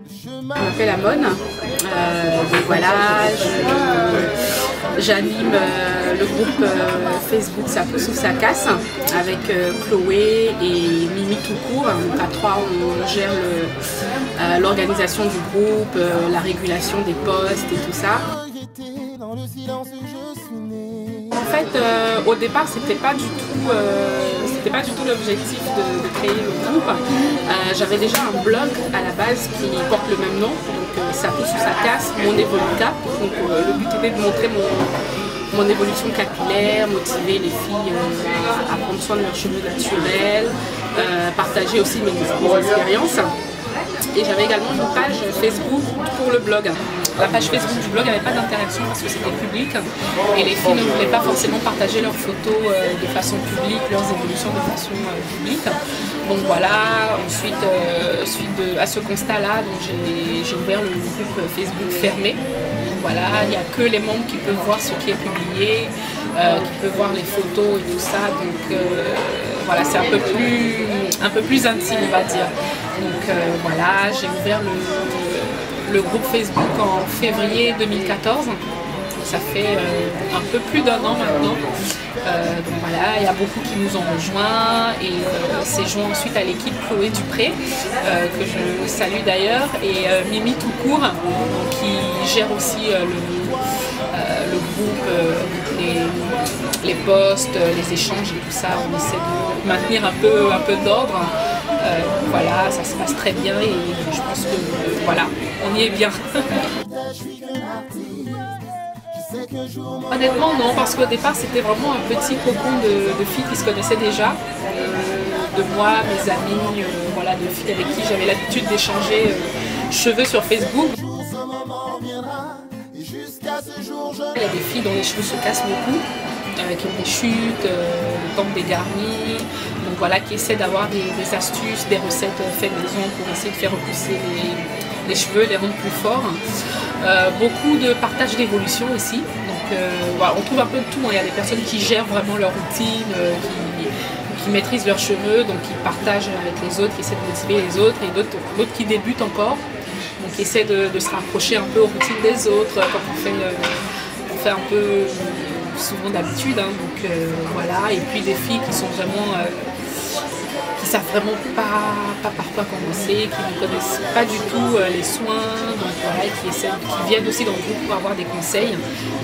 Je m'appelle Amon, donc voilà, j'anime le groupe Facebook Ça pousse ou ça casse avec Chloé et Mimi tout court. Donc à trois, on gère l'organisation du groupe, la régulation des posts et tout ça. En fait, au départ, c'était pas du tout l'objectif de créer le groupe. J'avais déjà un blog à la base qui porte le même nom, donc Ça pousse ou ça casse, mon évolucap. Donc le but était de montrer mon évolution capillaire, motiver les filles à prendre soin de leurs cheveux naturels, partager aussi mes expériences. Et j'avais également une page Facebook pour le blog. La page Facebook du blog n'avait pas d'interaction parce que c'était public et les filles ne voulaient pas forcément partager leurs photos de façon publique, leurs évolutions de façon publique. Donc voilà, ensuite, suite à ce constat-là, j'ai ouvert le groupe Facebook fermé. Donc voilà, il n'y a que les membres qui peuvent voir ce qui est publié, qui peuvent voir les photos et tout ça. Donc voilà, c'est un peu plus intime, on va dire. Donc voilà, j'ai ouvert le groupe Facebook en février 2014. Ça fait un peu plus d'un an maintenant. Donc voilà, il y a beaucoup qui nous ont rejoints et s'est joint ensuite à l'équipe Chloé Dupré, que je salue d'ailleurs, et Mimi tout court, qui gère aussi le groupe, les posts, les échanges et tout ça. On essaie de maintenir un peu d'ordre. Voilà, ça se passe très bien et je pense que voilà, on y est bien. Honnêtement non, parce qu'au départ c'était vraiment un petit cocon de filles qui se connaissaient déjà, de moi, mes amis, voilà, de filles avec qui j'avais l'habitude d'échanger cheveux sur Facebook. Il y a des filles dont les cheveux se cassent beaucoup, qui ont des chutes, des tempes dégarnies, donc voilà, qui essaient d'avoir des astuces, des recettes faites maison pour essayer de faire repousser les cheveux, les rendre plus forts. Beaucoup de partage d'évolution aussi, donc voilà, on trouve un peu de tout, hein. Il y a des personnes qui gèrent vraiment leur routine, qui maîtrisent leurs cheveux, donc qui partagent avec les autres, qui essaient de motiver les autres, et d'autres qui débutent encore, donc qui essaient de se rapprocher un peu aux routines des autres, comme on fait un peu souvent d'habitude, hein. Donc voilà, et puis des filles qui sont vraiment qui savent vraiment pas par quoi commencer, qui ne connaissent pas du tout les soins, donc voilà, qui viennent aussi dans le groupe pour avoir des conseils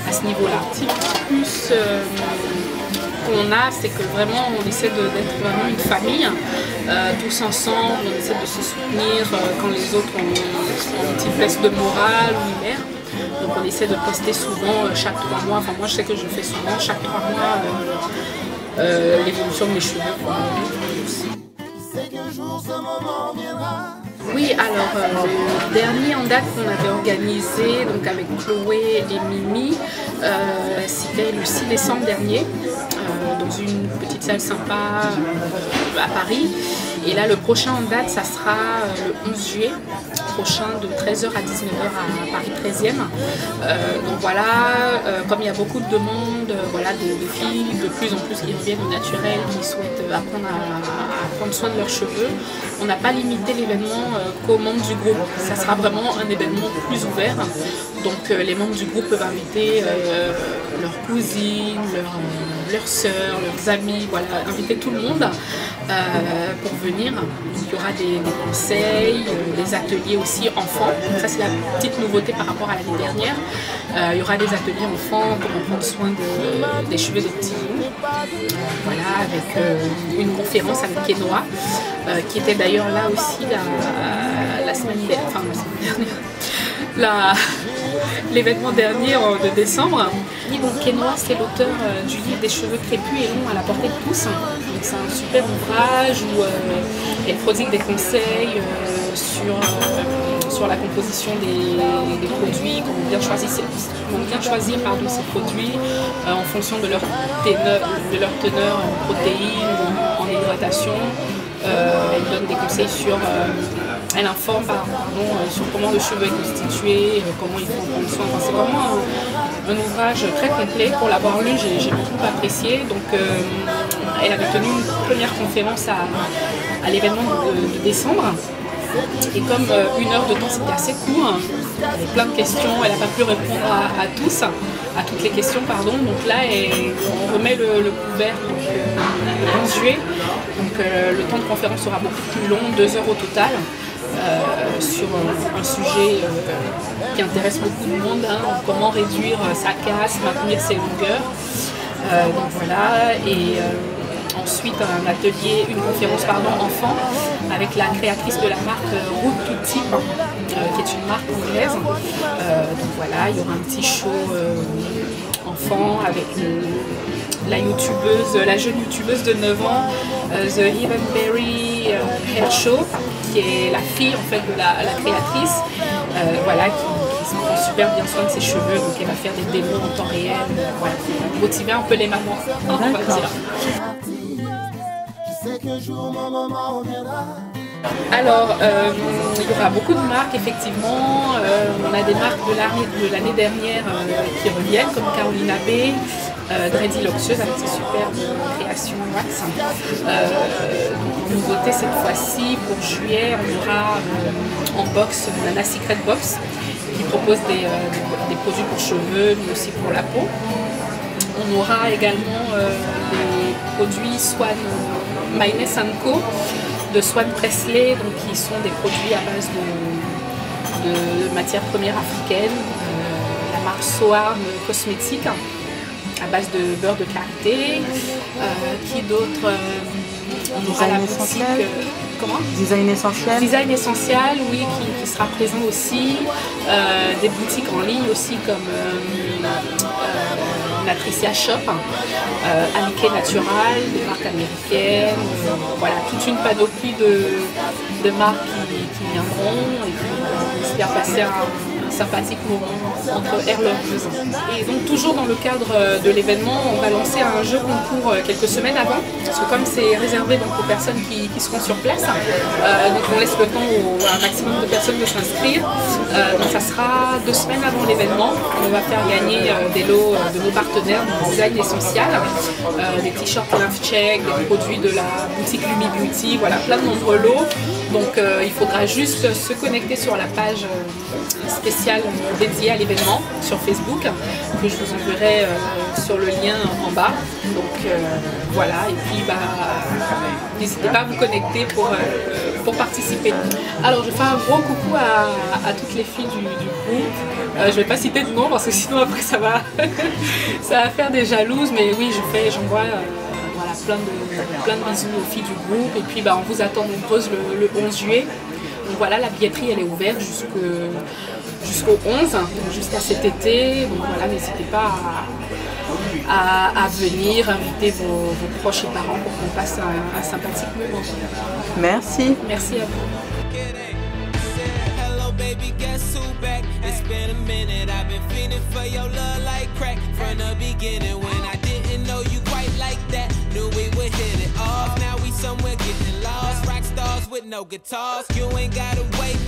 à ce niveau-là. Le plus qu'on a, c'est que vraiment on essaie d'être vraiment une famille, tous ensemble, on essaie de se soutenir quand les autres ont une petite baisse de morale ou humeur. Donc on essaie de poster souvent chaque 3 mois, enfin moi je sais que je fais souvent chaque 3 mois l'évolution de mes cheveux. Oui, alors le dernier en date qu'on avait organisé donc avec Chloé et Mimi, c'était le 6 décembre dernier, dans une petite salle sympa à Paris. Et là, le prochain en date, ça sera le 11 juillet prochain, de 13h à 19h à Paris 13e. Donc voilà, comme il y a beaucoup de demandes, voilà, de filles de plus en plus qui reviennent au naturel, qui souhaitent apprendre à prendre soin de leurs cheveux, on n'a pas limité l'événement qu'aux membres du groupe. Ça sera vraiment un événement plus ouvert. Donc les membres du groupe peuvent inviter leurs cousines, leurs sœurs, leurs amis, voilà, inviter tout le monde pour venir. Donc, il y aura des conseils, des ateliers aussi enfants. Ça c'est la petite nouveauté par rapport à l'année dernière. Il y aura des ateliers enfants pour prendre soin des cheveux des petits. Voilà, avec une conférence avec Kenoa, qui était d'ailleurs là aussi la semaine dernière. L'événement dernier de décembre. Et donc Kenoa, c'est l'auteur du livre Des cheveux crépus et longs à la portée de tous. Donc c'est un super ouvrage où elle prodigue des conseils sur la composition des produits, comment bien choisir ces produits en fonction de leur teneur en protéines, en hydratation. Elle donne des conseils sur elle informe sur comment le cheveu est constitué, comment il faut en prendre soin. Enfin, c'est vraiment un ouvrage très complet. Pour l'avoir lu, j'ai beaucoup apprécié. Donc, elle avait tenu une première conférence à l'événement de décembre. Et comme 1 heure de temps c'était assez court, il y avait plein de questions, elle n'a pas pu répondre à toutes les questions, pardon. Donc là, on remet le couvert le 11 juillet. Donc le temps de conférence sera beaucoup plus long, 2 heures au total, sur un sujet qui intéresse beaucoup de monde, comment réduire sa casse, maintenir ses longueurs. Donc voilà, et ensuite une conférence enfant avec la créatrice de la marque Root to Tip, qui est une marque anglaise. Donc voilà, il y aura un petit show enfant avec la jeune youtubeuse de 9 ans, The Evenberry Hair Show, qui est la fille en fait de la créatrice, voilà, qui prend super bien soin de ses cheveux, donc elle va faire des démos en temps réel, voilà, pour motiver un peu les mamans, on va dire. Alors, il y aura beaucoup de marques, effectivement. On a des marques de l'année dernière qui reviennent, comme Carolina Bay, Dreddy Luxueuse avec ses superbes créations wax. En nouveauté cette fois-ci, pour juillet, on aura en box Nana Secret Box, qui propose des produits pour cheveux, mais aussi pour la peau. On aura également des produits Swan Maynes & Co de Swan Presley, donc qui sont des produits à base de matières premières africaines, la marque Soarm Cosmétique à base de beurre de karité. Qui d'autre? On aura la boutique. Comment? Design Essentiel. Design Essentiel, oui, qui sera présent aussi. Des boutiques en ligne aussi comme Natricia Shop, Amique Natural, des marques américaines, voilà, toute une panoplie de marques qui viendront et qui espèrent passer un sympathique moment entre air loveuses. Et donc toujours dans le cadre de l'événement, on va lancer un jeu concours quelques semaines avant, parce que comme c'est réservé donc aux personnes qui seront sur place, donc on laisse le temps à un maximum de personnes de s'inscrire. Donc ça sera 2 semaines avant l'événement. On va faire gagner des lots de nos partenaires du design essentiel, des t-shirts Love Check, des produits de la boutique Lumi Beauty, voilà, plein de nombreux lots. Donc il faudra juste se connecter sur la page spéciale dédiée à l'événement sur Facebook, que je vous enverrai sur le lien en bas. Donc voilà, et puis n'hésitez pas à vous connecter pour participer. Alors je fais un gros coucou à toutes les filles du groupe. Je ne vais pas citer de nom parce que sinon après ça va faire des jalouses, mais oui, j'envoie voilà, plein de bisous aux filles du groupe, et puis on vous attend nombreuses le 11 juillet. Donc voilà, la billetterie elle est ouverte jusqu'au 11, donc jusqu'à cet été. Donc voilà, n'hésitez pas à venir, inviter vos proches et parents pour qu'on passe un sympathique moment. Merci. Merci à vous. Baby, guess who back? It's been a minute, I've been feeling for your love like crack. From the beginning when I didn't know you quite like that, knew we would hit it off. Now we somewhere getting lost, rock stars with no guitars. You ain't gotta wait